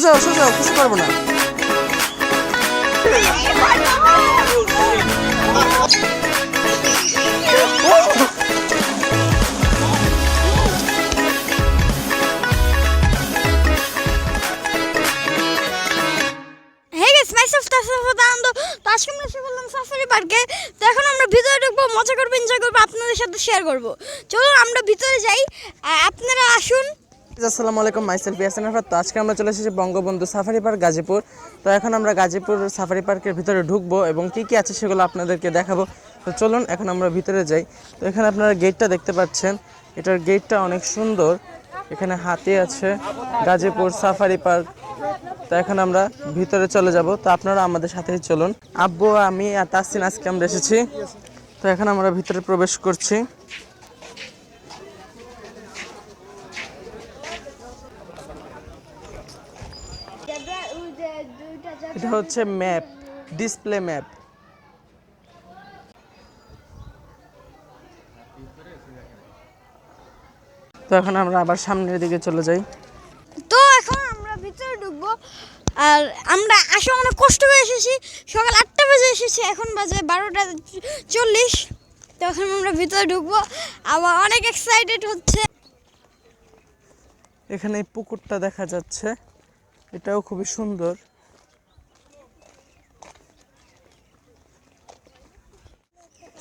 যাও কিছু করবো না। আজকে আমরা এসে বললাম সাফারি পার্কে। তো এখন আমরা ভিতরে ঢুকবো, মজা করবো, এনজয় করবো, আপনাদের সাথে শেয়ার করবো। চলো আমরা ভিতরে যাই, আপনারা আসুন। আসসালামু আলাইকুম, মাইসেলফ ইয়াসিন আরাফাত। তো আজকে আমরা চলে এসেছি বঙ্গবন্ধু সাফারি পার্ক গাজীপুর। তো এখন আমরা গাজীপুর সাফারি পার্কের ভিতরে ঢুকবো এবং কি কি আছে সেগুলো আপনাদেরকে দেখাবো। তো চলুন এখন আমরা ভিতরে যাই। তো এখানে আপনারা গেটটা দেখতে পাচ্ছেন, এটার গেটটা অনেক সুন্দর। এখানে হাতি আছে, গাজীপুর সাফারি পার্ক। তো এখন আমরা ভিতরে চলে যাব। তো আপনারা আমাদের সাথেই চলুন। আব্বু, আমি আর তাসিন আজকে আমরা এসেছি। তো এখন আমরা ভিতরে প্রবেশ করছি। এটা হচ্ছে ম্যাপ, ডিসপ্লে ম্যাপ। তো এখন আমরা আবার সামনের দিকে চলে যাই। তো এখন আমরা ভিতরে ঢুকবো। আর আমরা আসে অনেক কষ্ট করে এসেছি, সকাল 8টা বাজে এসেছি, এখন বাজে 12:40। তো এখন আমরা ভিতরে ঢুকবো, আবার অনেক এক্সাইটেড হচ্ছে। এখানে এই পুকুরটা দেখা যাচ্ছে, এটাও খুবই সুন্দর।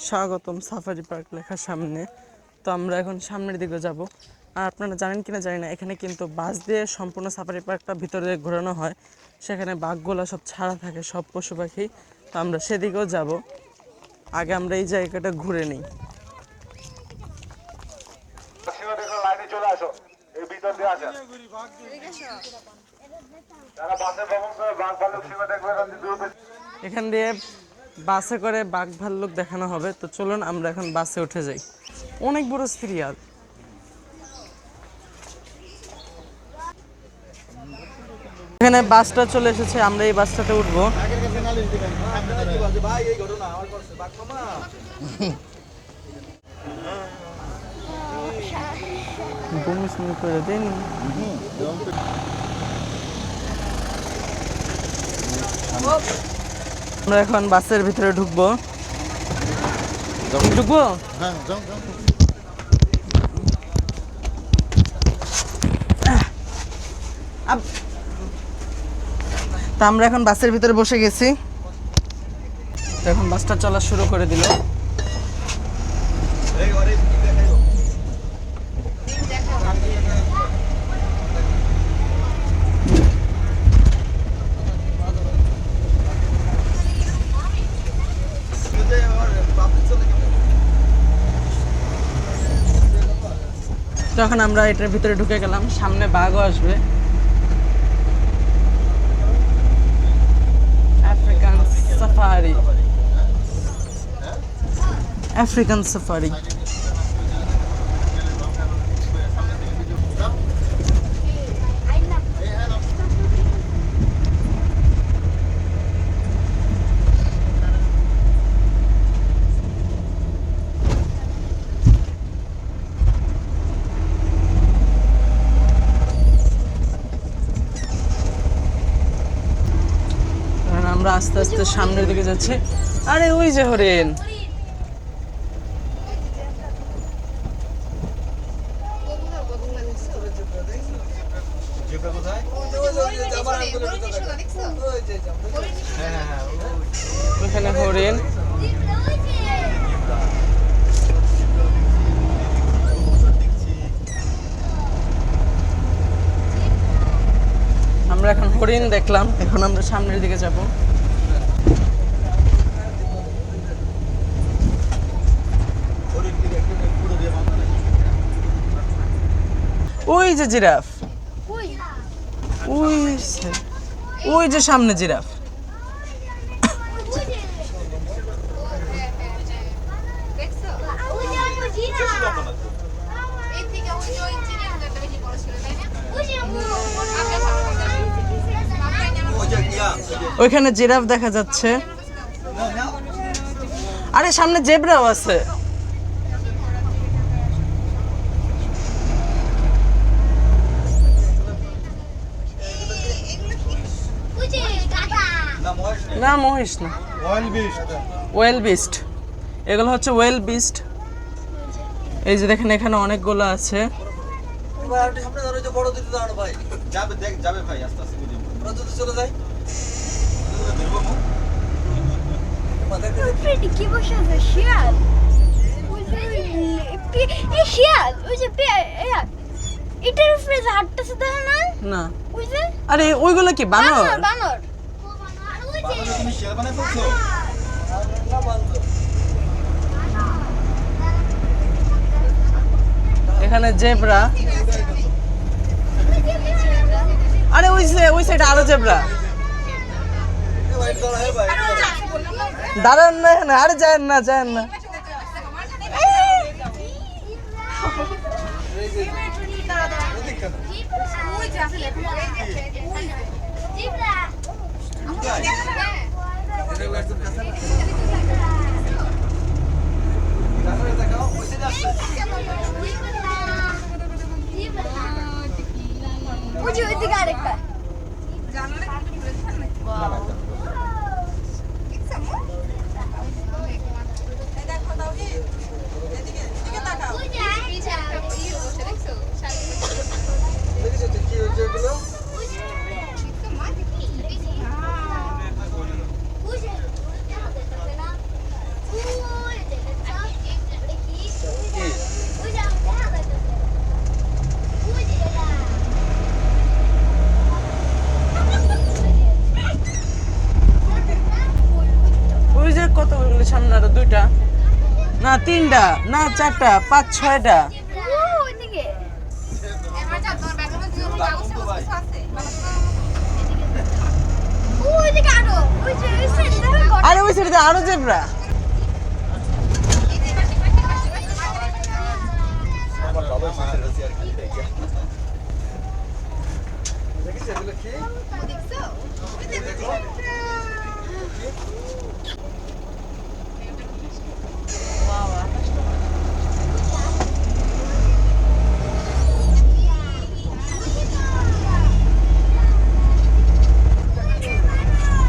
স্বাগতম সাফারি পার্ক লেখা সামনে। তো আমরা এখন সামনের দিকে যাব। আর আপনারা জানেন কিনা জানি না, এখানে কিন্তু বাস দিয়ে সম্পূর্ণ সাফারি পার্কটা ভিতরে ঘোরানো হয়। সেখানে বাঘগুলো সব ছাড়া থাকে, সব পশু পাখি। তো আমরা সেদিকেও যাব। আগে আমরা এই জায়গাটা ঘুরে নিই। এখান দিয়ে বাসে করে বাঘ ভাল্লুক দেখানো হবে। তো চলুন আমরা এখন বাসে উঠে যাই। অনেক বড় সিরিয়াল। এখানে বাসটা চলে এসেছে, আমরা এই বাসটাতে উঠবো। করে দিন। আমরা এখন বাসের ভিতরে ঢুকবো। তা আমরা এখন বাসের ভিতরে বসে গেছি। তো এখন বাসটা চলা শুরু করে দিল। তো এখন আমরা এটার ভিতরে ঢুকে গেলাম, সামনে বাঘও আসবে। African safari, African safari. আমরা আস্তে আস্তে সামনের দিকে যাচ্ছি। আরে ওই যে হরিণ। ওখানে হরিণ। আমরা এখন হরিণ দেখলাম, এখন আমরা সামনের দিকে যাব। ওই যে জিরাফ, ওই যে সামনে জিরাফ। ওইখানে জিরাফ দেখা যাচ্ছে। আরে সামনে জেব্রাও আছে। না মহিষ না, ওয়েল বিস্ট। এগুলো হচ্ছে ওয়েল বিস্ট। এই যে দেখেন এখানে অনেকগুলো আছে। কি বসে আছে শিয়াল? এই শিয়াল ওই যে এটার উপরে যে হাঁটতেছে দেখো না? না, ওই যে আরে ওইগুলো কি বানর? বানর। এখানে জেব্রা। আরে ওই সাইডে আরো জেব্রা। দাঁড়ান না এখানে, আরে যায়েন না। ওই যে ওইদিকে আরেকটা। ওই যে কতগুলো সামনে, আরো দুইটা না তিনটা না চারটা 5-6টা। ওইদিকে ওইদিকে আরো ওই যে ওই সাইডে দেখো। আরে ওই সাইডে আরো জেব্রা।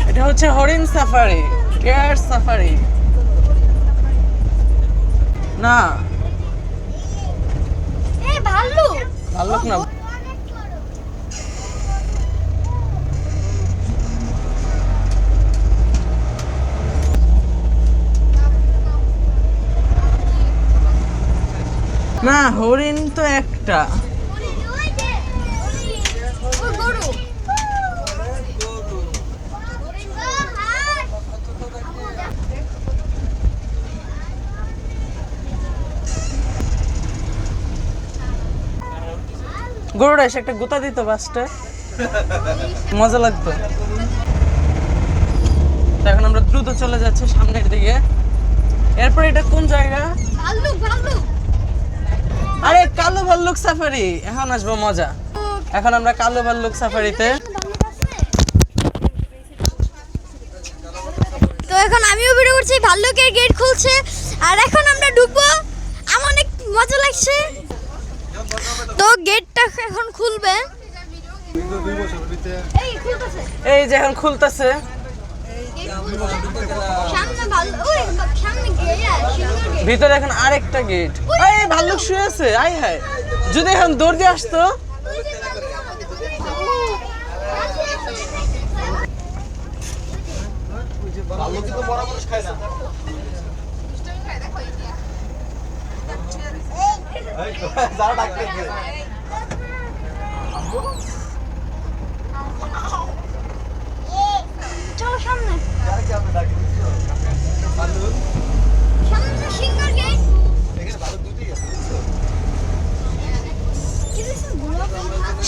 এটা হচ্ছে হরিণ সাফারি, কেয়ার সাফারি। না এই ভাল্লুক। ভাল্লুক না, না হরিণ তো একটা। ওই গরু। গরুটা এসে একটা গুতা দিত বাসটা, মজা লাগতো। তো এখন আমরা দ্রুত চলে যাচ্ছি সামনের দিকে। এরপর এটা কোন জায়গা? ভাল্লুক। আরে কালো ভাল্লুক সাফারি, এখন আসবো মজা। এখন আমরা কালো ভাল্লুক সাফারিতে। তো এখন আমিও বের করছি, ভাল্লুকের গেট খুলছে আর এখন আমরা ঢুকবো। আমার অনেক মজা লাগছে। তো গেটটা এখন খুলবে। এই খুলতেছে। এই যে এখন খুলতেছে। সামনে ভাল্লুক, ওই সামনে গেট। ভিতরে এখন আরেকটা গেট। এই ভাল্লুক শুয়ে আছে, আই হায়, যদি এখন দৌড় দিয়ে আসতো। চলো সামনে। সামনে সিংহের গেট।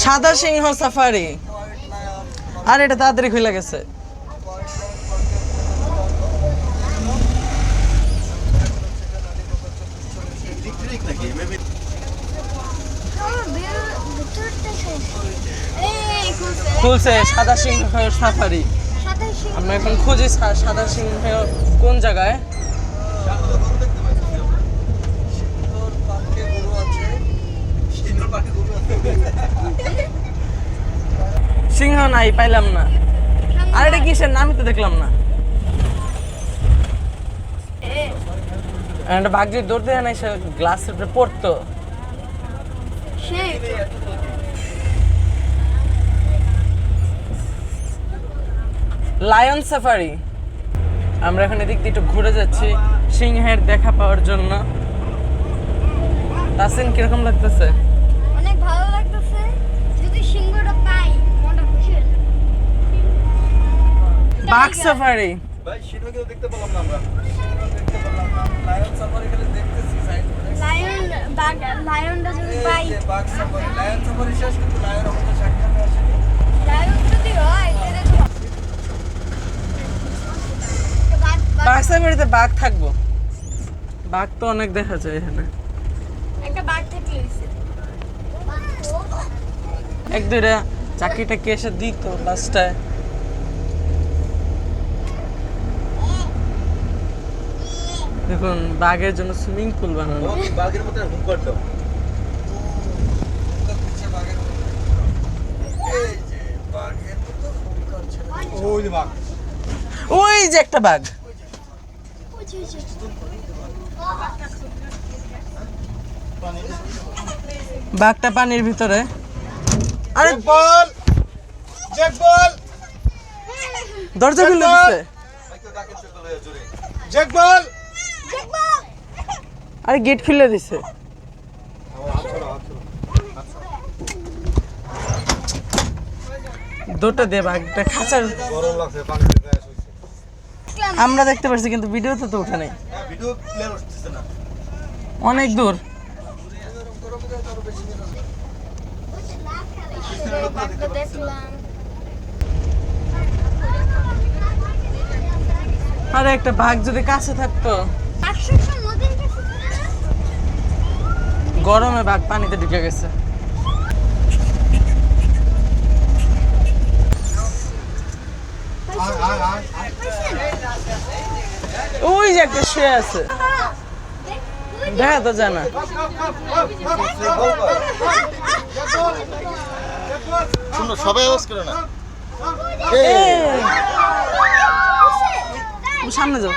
সাদা সিংহ সাফারি। আর এটা তাড়াতাড়ি খুলে গেছে। খুলছে সাদা সিংহ সাফারি। আমরা এখন খুঁজি সাদা সিংহ কোন জায়গায়। সিংহ নাই, পাইলাম না। আর এটা কিসের নামই তো দেখলাম না। একটা বাঘ যদি দৌড়তে যায় না, সে গ্লাসের উপরে পড়তো। Lion safari. আমরা এখন এদিক দিয়ে একটু ঘুরে যাচ্ছি সিংহের দেখা পাওয়ার জন্য। তাসিন কিরকম লাগতেছে? অনেক ভালো লাগতেছে, যদি সিংহটা পাই মনটা খুশি হয়ে যাবে। বাঘ সাফারি। ভাই সিংহ কেউ দেখতে পেলাম না আমরা। দেখতে পেলাম না। লায়ন সাফারি খালি দেখতেছি সাইড করে। লায়নটা যদি পাই, বাঘ সাফারি, লায়ন সাফারি শেষ, কিন্তু লায়ন আমাদের সাক্ষাৎে আসেনি। লায়ন যদি হয় তাহলে তো বাঘ সাফারিতে বাঘ থাকবো। বাঘ তো অনেক দেখা যায় এখানে। একটা বাঘ থেকে হইছে। এক দুইটা চাকরিটা কে এসে দিত লাস্টটায়। দেখুন বাঘের জন্য সুইমিং পুল বানানো। ও কি বাঘের মতো হুঙ্কার দাও। বাঘের মতো। এই যে বাঘের মতো হুঙ্কার ছেড়ে। ওই যে বাঘ। ওই যে একটা বাঘ। বাঘটা পানির ভিতরে। আরে বল জ্যাক বল দরজা খুলে দিচ্ছে। জ্যাক বল। আরে গেট খুলে দিছে। দুটো দে বাঘটা খাঁচার। গরম লাগছে পানিতে গায়ে হইছে। আমরা দেখতে পাচ্ছি কিন্তু ভিডিওতে তো ওঠে নাই। ভিডিও ক্লিয়ার হচ্ছে না। অনেক দূর। দেখলাম আরে একটা বাঘ যদি কাছে থাকতো। নদীর কাছে গরমে বাঘ পানিতে ঢুকে গেছে। ওই যে একটা শুয়ে আছে, দেখা তো যায় না। শুনো সবাই আওয়াজ করে না। তুমি সামনে যাও।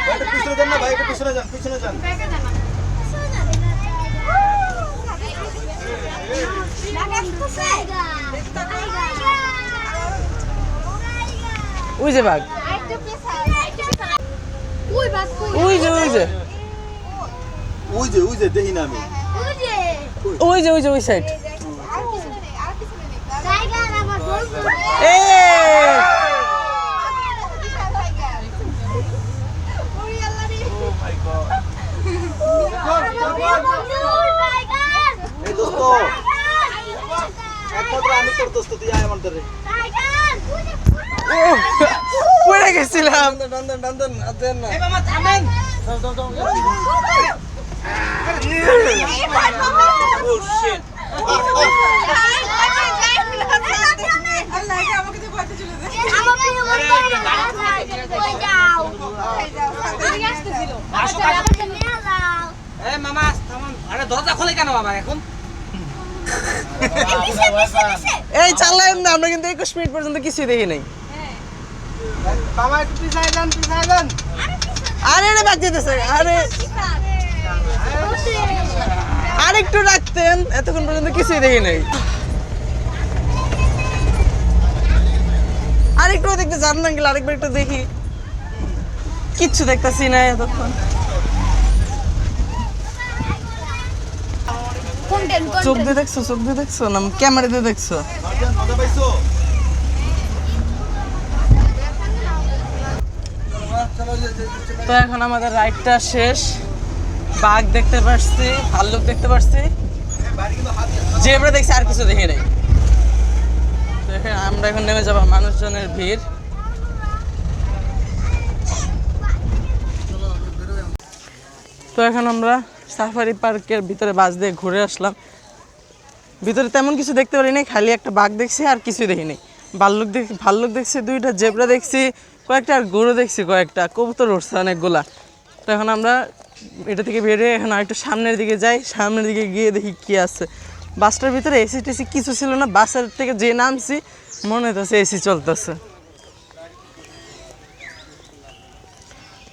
ভাই একটু পিছনে যান না, ভাই একটু পিছনে যান, পিছনে যান। ওই যে বাঘ, ওই যে ওই যে ওই যে দেখি না আমি। ওই যে ওই যে ওই সাইড। এই দোস্ত, একমাত্র আমি তোর দোস্ত, তুই আয় আমার ধরে। পড়ে গেছিলাম। নন্দন নন্দন আদেন না। ও শিট। মামা থামান, আরে দরজা খোলে কেন বাবা এখন? এই চালায়েন না, আমরা কিন্তু 21 মিনিট পর্যন্ত কিছুই দেখি নাই। মামা একটু পিছায় যান, পিছায় যান। আরে রে বাগ দিতেছে। আরে আরেকটু রাখতেন, এতক্ষণ পর্যন্ত কিছুই দেখি নাই। আরেকটু দেখতে জান না গেলে আরেকবার একটু দেখি। কিচ্ছু দেখতেছি না এতক্ষণ। চোখ দিয়ে দেখছো, চোখ দিয়ে দেখছো না ক্যামেরা দিয়ে দেখছো? মজা পাইছো? তো এখন আমাদের রাইডটা শেষ। বাঘ দেখতে পারছি, ভাল্লুক দেখতে পারছি, জেব্রা দেখছি, আর কিছু দেখি নাই। তো এখানে আমরা এখন নেমে যাবো, মানুষজনের ভিড়। তো এখন আমরা সাফারি পার্কের ভিতরে বাস দিয়ে ঘুরে আসলাম। ভিতরে তেমন কিছু দেখতে পারি নাই, খালি একটা বাঘ দেখছি, আর কিছুই দেখিনি। ভাল্লুক দেখছি দুইটা, জেব্রা দেখছি কয়েকটা, আর গরু দেখছি কয়েকটা, কবুতর উঠছে অনেকগুলা। তো এখন আমরা এটা থেকে বেরিয়ে এখন আরেকটু সামনের দিকে যাই, সামনের দিকে গিয়ে দেখি কি আছে। বাসটার ভিতরে এসি টেসি কিছু ছিল না, বাসের থেকে যে নামছি মনে হচ্ছে এসি চলতেছে।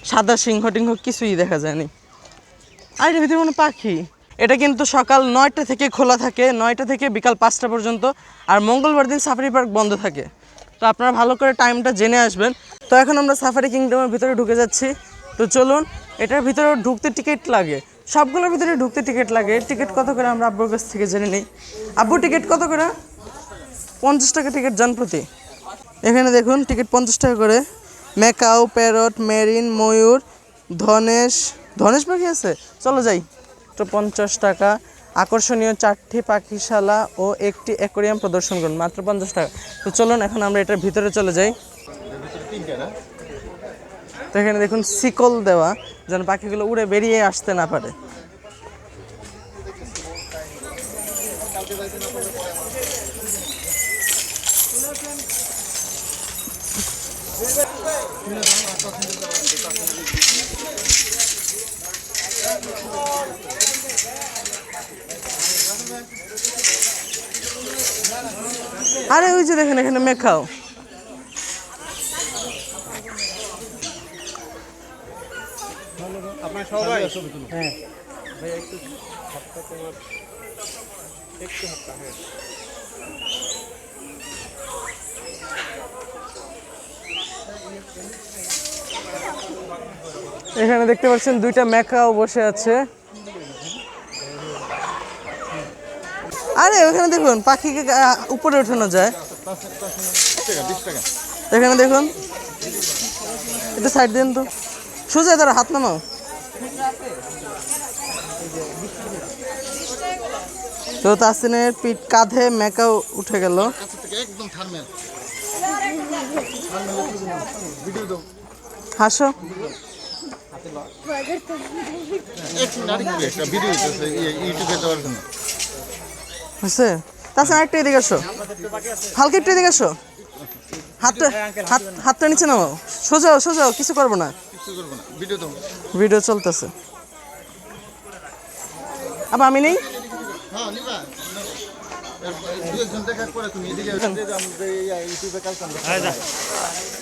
সাদা সিংহ টিংহ কিছুই দেখা যায়নি। আর এটার ভিতরে কোনো পাখি। এটা কিন্তু সকাল 9টা থেকে খোলা থাকে, 9টা থেকে বিকাল 5টা পর্যন্ত। আর মঙ্গলবার দিন সাফারি পার্ক বন্ধ থাকে। তো আপনারা ভালো করে টাইমটা জেনে আসবেন। তো এখন আমরা সাফারি কিংডমের ভিতরে ঢুকে যাচ্ছি। তো চলুন, এটার ভিতরে ঢুকতে টিকিট লাগে, সবগুলোর ভিতরে ঢুকতে টিকিট লাগে। টিকিট কত করে আমরা আব্বুর কাছ থেকে জেনে নিই। আব্বু টিকিট কত করে? 50 টাকা টিকিট জনপ্রতি। এখানে দেখুন টিকিট 50 টাকা করে। ম্যাকাও, প্যারট, মেরিন, ময়ূর, ধনেশ পাখি আছে, চলো যাই। তো 50 টাকা। আকর্ষণীয় 4টি পাখিশালা ও একটি অ্যাকোয়ারিয়াম প্রদর্শন করুন, মাত্র 50 টাকা। তো চলুন এখন আমরা এটার ভিতরে চলে যাই। তো এখানে দেখুন শিকল দেওয়া, যেন পাখিগুলো উড়ে বেরিয়ে আসতে না পারে। আরে ওই যে দেখেন এখানে মেকাও। আপনার সবাই হ্যাঁ ভাই একটু হাতটা তোমার একটু হাতটা হ্যাঁ এখানে দেখতে পাচ্ছেন দুইটা মেকাও বসে আছে। আরে ওখানে দেখুন পাখিকে উপরে ওঠানো যায়। 20 টাকা। এখানে দেখুন, এটা সাইড দিন তো, সোজা তারা হাত নামাও। তো তাসিনের পিঠ কাঁধে মেকাও উঠে গেল। একদম থার্মেল ভিডিও দাও। হাসো। একটু নারী একটা ভিডিও হইতেছে ইউটিউবে দেওয়ার জন্য। হয়েছে? তাসিন আরেকটা এদিকে আসো, হালকা একটু এদিকে আসো। হাতটা নিচে নামাও, সোজাও সোজাও, কিছু করবো না, কিছু করবো না, ভিডিও দাও। ভিডিও চলতেছে। আবার আমি নেই। হ্যাঁ নিবা দুইজন দেখার পরে তুমি এদিকে ইউটিউবে কাজ করবে।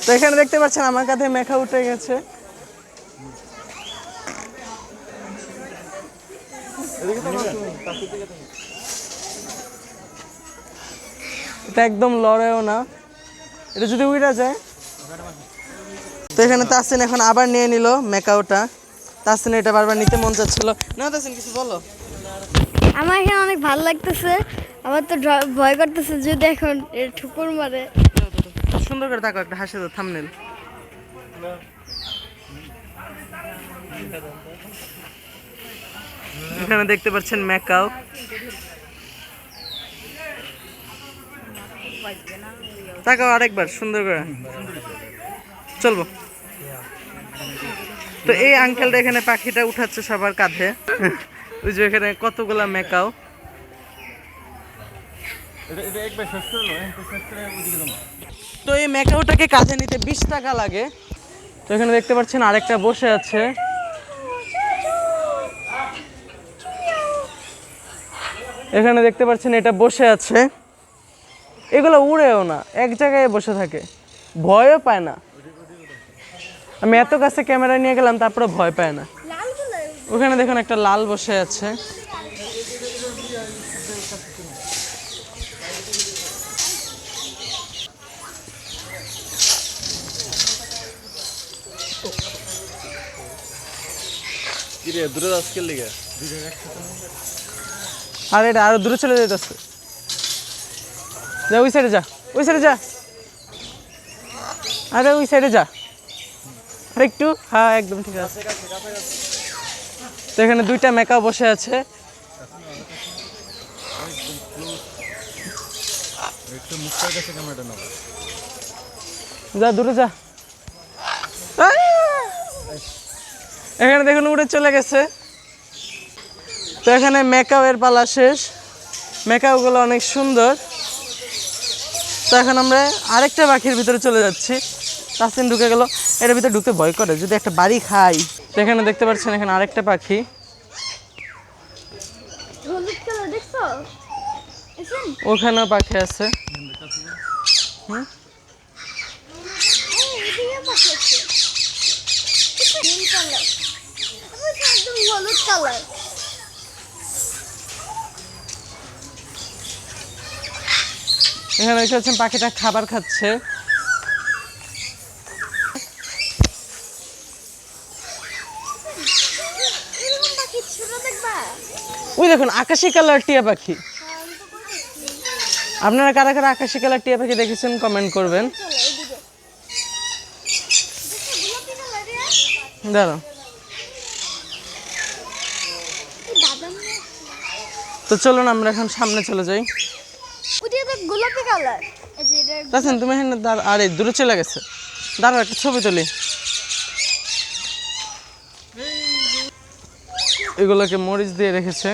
তো এখানে দেখতে পাচ্ছেন আমার কাঁধে মেখা উঠে গেছে। এটা একদম লড়েও না, এটা যদি উড়ে যায়। তো এখানে তাসিন এখন আবার নিয়ে নিল মেকাওটা। তাসিন এটা বারবার নিতে মন চাচ্ছিল না। তাসিন কিছু বলো। আমার এখানে অনেক ভালো লাগতেছে, আমার তো ভয় করতেছে যদি এখন ঠুকুর মারে। সুন্দর করে তাকাও, একটা হাসি দাও, থাম্বনেল। এখানে দেখতে পাচ্ছেন মেকাও। তাকাও আরেকবার সুন্দর করে, চলবো। তো এই আঙ্কেলটা এখানে পাখিটা উঠাচ্ছে সবার কাঁধে। ওই যে এখানে কতগুলা মেকাও। এটা একবার শেষ করে লো, শেষ করে ওদিকে যাবো। তো এই মেকাওটাকে কাঁধে নিতে 20 টাকা লাগে। তো এখানে দেখতে পাচ্ছেন আরেকটা বসে আছে। এখানে দেখতে পাচ্ছেন এটা বসে আছে। এগুলো উড়েও না, এক জায়গায় বসে থাকে, ভয়ও পায় না। আমি এত কাছে ক্যামেরা নিয়ে গেলাম তারপরে ভয় পায় না। ওখানে দেখুন একটা লাল বসে আছে। কিরে দূরে আজকের লিগে আর এটা আরো দূরে চলে যেতেছে। যা ওই সাইডে যা, ওই সাইডে যা, আরে ওই সাইডে যা আর একটু। হ্যাঁ একদম ঠিক আছে। তো এখানে দুইটা মেকাও বসে আছে। একটু মুখটার কাছে ক্যামেরাটা নাও। যা দূরে যা। এখানে দেখুন উড়ে চলে গেছে। তো এখানে মেকাও এর পালা শেষ। মেকাওগুলো অনেক সুন্দর। তো এখন আমরা আরেকটা পাখির ভিতরে চলে যাচ্ছি। তাসিন ঢুকে গেল, এর ভিতরে ঢুকতে ভয় করে যদি একটা বাড়ি খাই। তো এখানে দেখতে পাচ্ছেন এখানে আরেকটা পাখি। হলুদ কালার দেখছো? দেখছেন? ওখানেও পাখি আছে। হুম, এই এদিকে পাখি আছে। নীল কালার। আবার একদম হলুদ কালার। এখানে দেখতে পাচ্ছেন পাখিটা খাবার খাচ্ছে। এরকম পাখি ছোট দেখবা? ওই দেখুন আকাশি কালার টিয়া পাখি। আমি তো করেছি। আপনারা কারা কারা আকাশি কালার টিয়া পাখি দেখেছেন কমেন্ট করবেন। চলো এদিকে। দেখো গোলাপি কালারের। দাঁড়াও, এই বাদামি। তো চলুন আমরা এখন সামনে চলে যাই। ওটা তো গোলাপি কালার। এই যে এটা তাছেন তুমি এখানে আরে দূরে চলে গেছে, দাঁড়াও একটা ছবি তুলি। এগুলোকে মরিচ দিয়ে রেখেছে।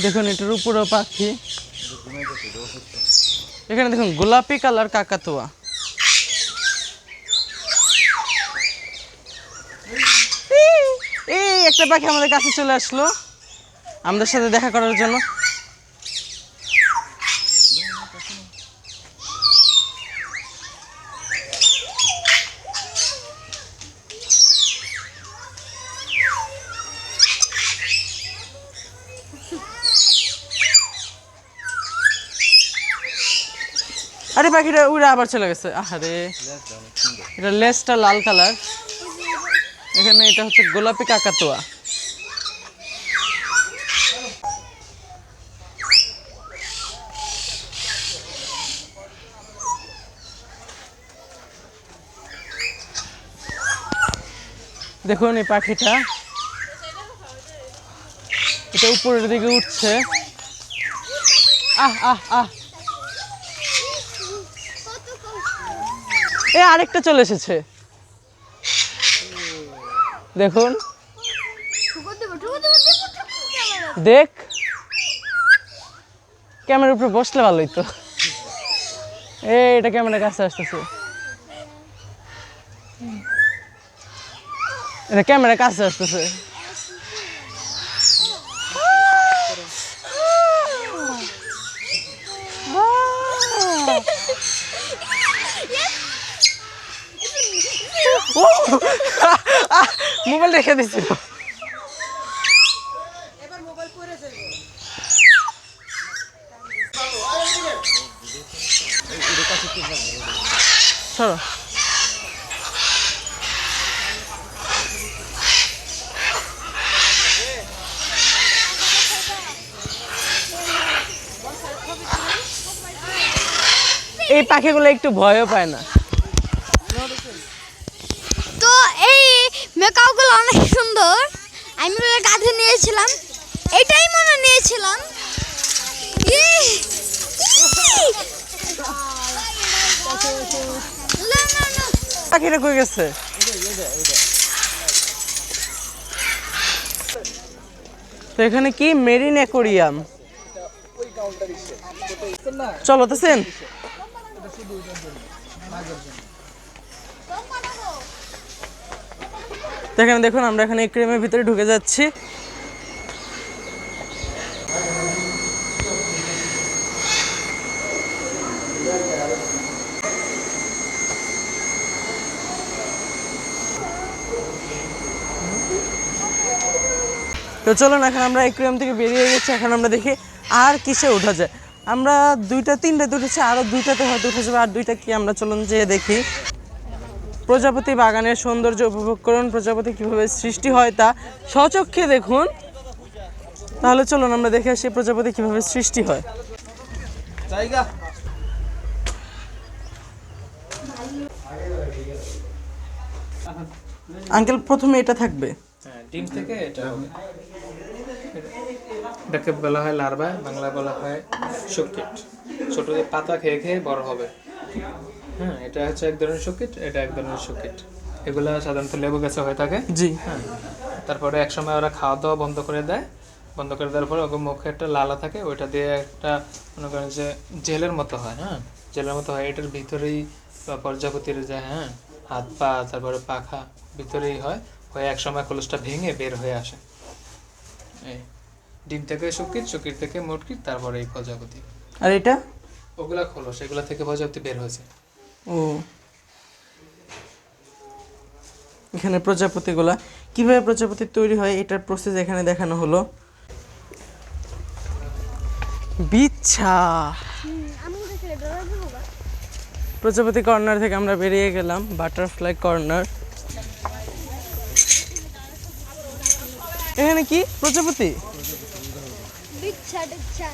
দেখুন এটার উপরেও পাখি। এখানে দেখুন গোলাপি কালার কাকাতুয়া। এই একটা পাখি আমাদের কাছে চলে আসলো আমাদের সাথে দেখা করার জন্য। আরে পাখিটা উড়ে আবার চলে গেছে। আরে এটা লেজটা লাল কালার। এখানে এটা হচ্ছে গোলাপি কাকাতুয়া। দেখুন এই পাখিটা, এটা উপরের দিকে উঠছে। আহ আহ আহ, এ আরেকটা চলে এসেছে। দেখুন ঠুকর দেবো, ঠুকর দেবো, দেবো, ঠুকর ক্যামেরা। দেখ, ক্যামেরার উপরে বসলে ভালো হইতো। এটা ক্যামেরার কাছে আসতেছে, এটা ক্যামেরার কাছে আসতেছে। মোবাইল রেখে দিচ্ছিল। সরো। এই পাখিগুলো একটু ভয়ও পায় না। তো এই মেকাওগুলো অনেক সুন্দর। আমি ওগুলো কাঁধে নিয়েছিলাম, এটাই মনে নিয়েছিলাম। পাখিটা কই গেছে? তো এখানে কি মেরিন অ্যাকোরিয়াম। চলো তাছেন। তো এখানে দেখুন আমরা এখানে অ্যাকোরিয়ামের ভিতরে ঢুকে যাচ্ছি। তো চলুন এখন আমরা অ্যাকোরিয়াম থেকে বেরিয়ে গেছি। এখন আমরা দেখি আর কিসে ওঠা যায়। আমরা দুইটা তিনটাতে উঠেছি, আরও দুইটাতে হয়তো উঠে যাবে। আর দুইটা কি আমরা চলুন যেয়ে দেখি। প্রজাপতি বাগানের সৌন্দর্য উপভোগ করুন, প্রজাপতি কীভাবে সৃষ্টি হয় তা স্বচক্ষে দেখুন। তাহলে চলুন আমরা দেখে আসি প্রজাপতি কীভাবে সৃষ্টি হয়। জায়গা আঙ্কেল প্রথমে এটা থাকবে। হ্যাঁ, ডিম থেকে এটা হবে। এটাকে বলা হয় লার্ভা, বাংলা বলা হয় শোককিট। ছোট যে পাতা খেয়ে খেয়ে বড় হবে। হ্যাঁ, এটা হচ্ছে এক ধরনের শোককিট, এটা এক ধরনের শোককিট। এগুলা সাধারণত লেবু গাছে হয়ে থাকে। জি। হ্যাঁ, তারপরে এক সময় ওরা খাওয়া দাওয়া বন্ধ করে দেয়। বন্ধ করে দেওয়ার পরে ওকে মুখে একটা লালা থাকে, ওইটা দিয়ে একটা মনে করেন যে জেলের মতো হয়। হ্যাঁ, জেলের মতো হয়। এটার ভিতরেই প্রজাপতির যে হাত পা তারপরে পাখা ভিতরেই হয়। হয়ে এক সময় খোলসটা ভেঙে বের হয়ে আসে। এই ডিম থেকে শুকির, শুকির থেকে মুটকির, তারপরে এই প্রজাপতি। আর এটা? ওগুলা খোলো, সেগুলা থেকে প্রজাপতি বের হয়েছে। ও, এখানে প্রজাপতিগুলা কিভাবে প্রজাপতি তৈরি হয় এটার প্রসেস এখানে দেখানো হলো। বিচ্ছা প্রজাপতি কর্নার থেকে আমরা বেরিয়ে গেলাম বাটারফ্লাই কর্নার। এখানে কি প্রজাপতি? বিচ্ছা টিচ্ছা,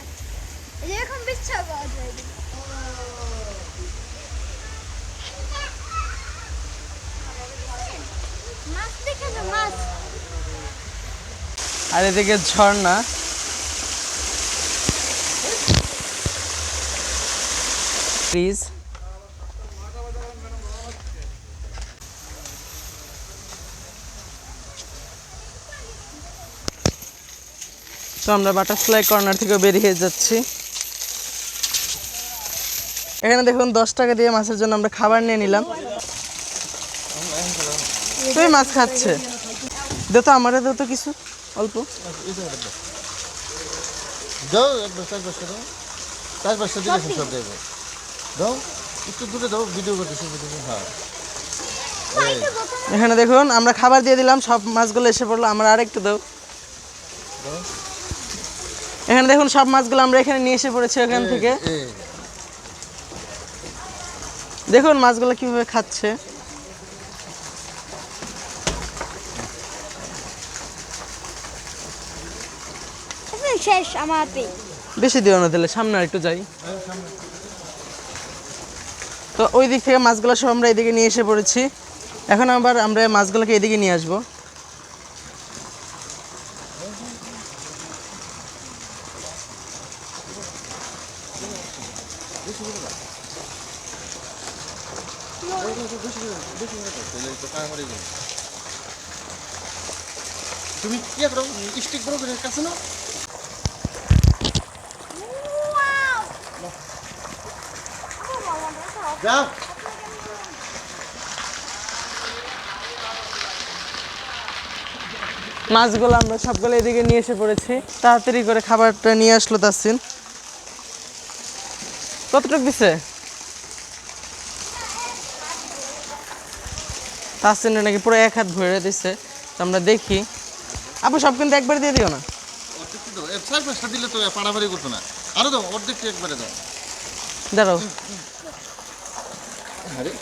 এই যে এখন বিচ্ছা পাওয়া যায়। মাছ দেখে না, মাছ। আর এদিকে ঝর্ণা। প্লিজ তো আমরা বাটারফ্লাই কর্নার থেকে বেরিয়ে যাচ্ছি। এখানে দেখুন 10 টাকা দিয়ে মাছের জন্য আমরা খাবার নিয়ে নিলাম। তুই মাছ খাচ্ছে, দে তো আমারে, দে তো কিছু অল্প। দাও একবার চাষবাসটা দিলে সব দেবো। দাও একটু দূরে দাও, ভিডিও করতেছি ভিডিও। হ্যাঁ এখানে দেখুন আমরা খাবার দিয়ে দিলাম, সব মাছগুলো এসে পড়লো। আমরা আরেকটু দাও। এখানে দেখুন সব মাছগুলো আমরা এখানে নিয়ে এসে পড়েছি এখান থেকে। দেখুন মাছগুলো কিভাবে খাচ্ছে। শেষ আমাতে বেশি দিও না দিলে, সামনে আর একটু যাই। তো ওই দিক থেকে মাছগুলো সব আমরা এদিকে নিয়ে এসে পড়েছি। এখন আবার আমরা মাছগুলোকে এদিকে নিয়ে আসবো। তুমি কি করো, স্টিক করো কাছে না। যাও মাছগুলো আমরা সবগুলো এদিকে নিয়ে এসে পড়েছি। তাড়াতাড়ি করে খাবারটা নিয়ে আসলো তাসিন। কতটুক দিছে তাসিনে? নাকি পুরো 1 হাত ভরে দিছে। তো আমরা দেখি। আপু সব কিন্তু একবার দিয়ে দিও না। চাষবাসটা দিলে তো পাড়াবাড়ি করতো না। আরো দাও, অর্ধেকটা একবারে দাও। দাঁড়াও, আরে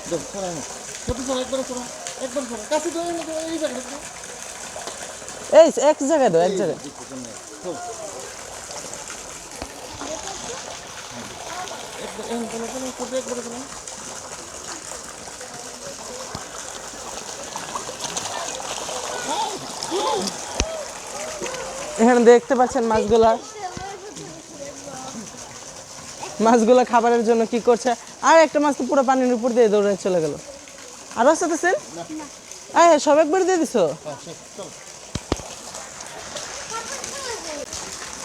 দাও, সরাই না। ছোট সরা, একবারে সরা, একবার সরা। কাছে দাও, এই জায়গাটা দাও। এই এক জায়গায় দাও, এক জায়গায়। একবারে দাও। এখানে দেখতে পাচ্ছেন মাছগুলা খাবারের জন্য কি করছে। আর একটা মাছ তো পুরো পানির উপর দিয়ে দৌড়ে চলে গেল। আরো আছে তাসিন? সব একবার দিয়ে দিছো?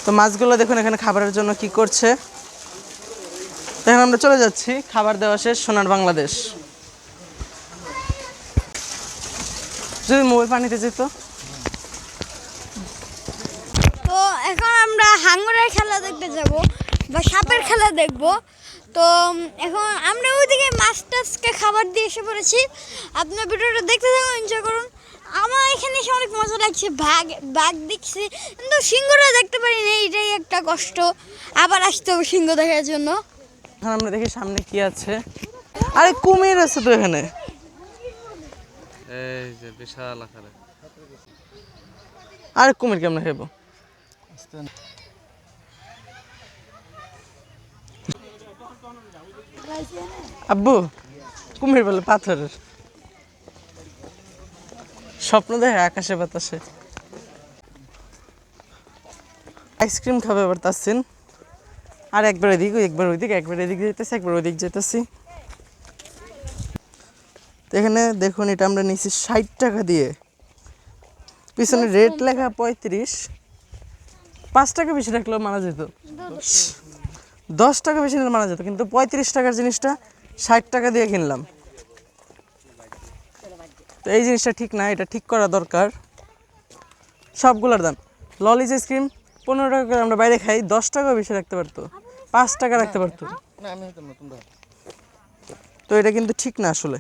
তো মাছগুলো দেখুন এখানে খাবারের জন্য কি করছে। এখন আমরা চলে যাচ্ছি, খাবার দেওয়া শেষ, সোনার বাংলাদেশ। যদি মোবাইল পানিতে যেত। তো এখন আমরা হাঙ্গরের খেলা দেখতে যাব বা সাপের খেলা দেখব। তো এখন আমরা ওইদিকে মাছ টাছকে খাবার দিয়ে এসে পড়েছি। আপনার ভিডিওটা দেখতে থাকুন, এনজয় করুন। আমার এখানে এসে অনেক মজা লাগছে। বাঘ দেখছি, কিন্তু সিংহটা দেখতে পারি না, এইটাই একটা কষ্ট। আবার আসতে হবে সিংহ দেখার জন্য। এখন আমরা দেখি সামনে কি আছে। আরে কুমির আছে তো এখানে। এই যে বিশাল আকারে। আরে কুমির কেমন খাইবো? আব্বু কুমির বলে পাথরের। স্বপ্ন দেখে আকাশে বাতাসে। আইসক্রিম খাবে এবার তাসিন। আর একবার এদিক, একবার ওইদিক, একবার এদিক যেতেছি, একবার ওইদিক যেতেছি। তো এখানে দেখুন এটা আমরা নিয়েছি 60 টাকা দিয়ে। পিছনে রেট লেখা 35। 5 টাকা বেশি রাখলেও মানা যেত, 10 টাকা বেশি নিলে মানা যেত, কিন্তু 35 টাকার জিনিসটা 60 টাকা দিয়ে কিনলাম। তো এই জিনিসটা ঠিক না, এটা ঠিক করা দরকার। সবগুলোর দাম। ললিজ আইসক্রিম 15 টাকা করে আমরা বাইরে খাই, 10 টাকা বেশি রাখতে পারতো, 5 টাকা রাখতে পারতো। না আমি হইতাম না, তোমরা তো এটা কিন্তু ঠিক না আসলে।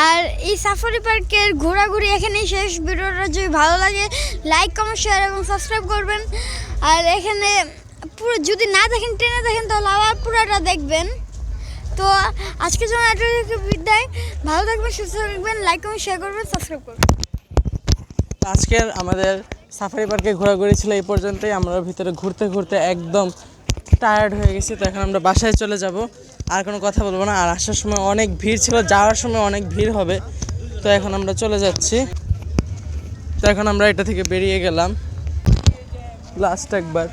আর এই সাফারি পার্কের ঘোরাঘুরি এখানেই শেষ। ভিডিওটা যদি ভালো লাগে লাইক কমেন্ট শেয়ার এবং সাবস্ক্রাইব করবেন। আর এখানে পুরো যদি না দেখেন টেনে দেখেন তাহলে আবার পুরোটা দেখবেন। তো আজকের জন্য এটুকু বিদায়। ভালো থাকবেন, সুস্থ থাকবেন, লাইক কমেন্ট শেয়ার করবেন, সাবস্ক্রাইব করবেন। তো আজকের আমাদের সাফারি পার্কে ঘোরাঘুরি ছিল এই পর্যন্তই। আমরা ভিতরে ঘুরতে ঘুরতে একদম টায়ার্ড হয়ে গেছি। তো এখন আমরা বাসায় চলে যাব, আর কোনো কথা বলবো না। আর আসার সময় অনেক ভিড় ছিল, যাওয়ার সময় অনেক ভিড় হবে। তো এখন আমরা চলে যাচ্ছি। তো এখন আমরা এটা থেকে বেরিয়ে গেলাম লাস্ট একবার।